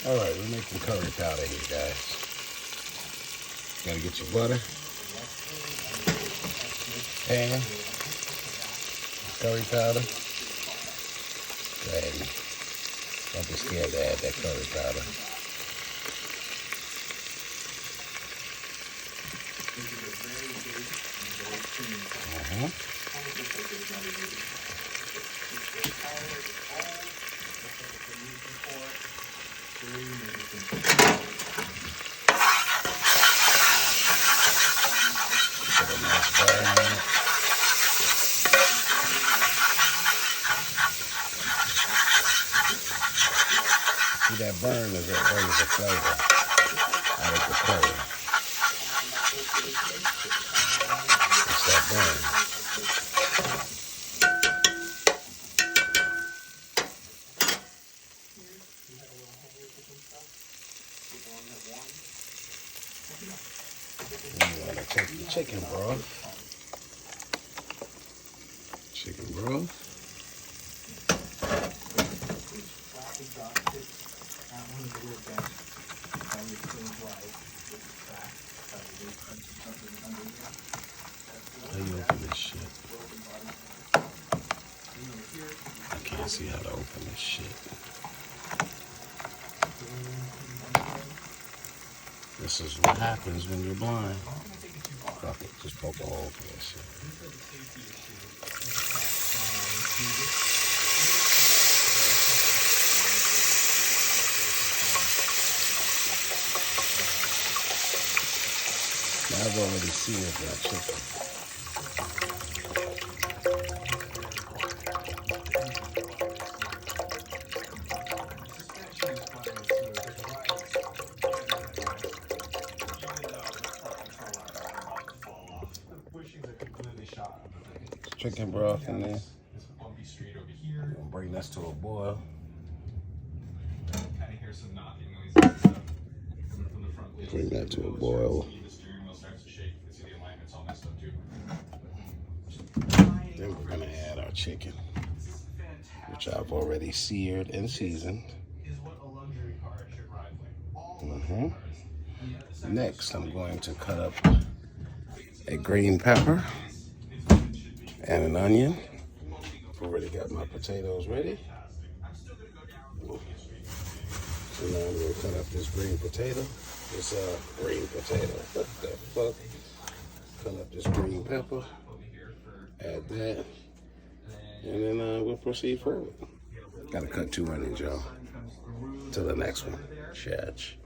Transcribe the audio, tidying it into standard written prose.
All right, we're making curry powder here, guys. Gotta get your butter, pan, curry powder. Go ahead and don't be scared to add that curry powder. Put a nice burn on it. See, that burn is what brings the flavor out of the curry. It's that burn. You want to take the chicken broth. Chicken broth. How you open this shit? I can't see how to open this shit. This is what happens when you're blind. Fuck it, just poke a hole for that shit. Now I've already seared that chicken. Chicken broth in there. I'm gonna bring this to a boil. Bring that to a boil. Then we're gonna add our chicken, which I've already seared and seasoned. Next, I'm going to cut up a green pepper and an onion. I've already got my potatoes ready. So now I'm going to cut up this green potato. This green potato. What the fuck? Cut up this green pepper. Add that. And then we'll proceed forward. Gotta cut 2 onions, y'all. Till the next one. Church.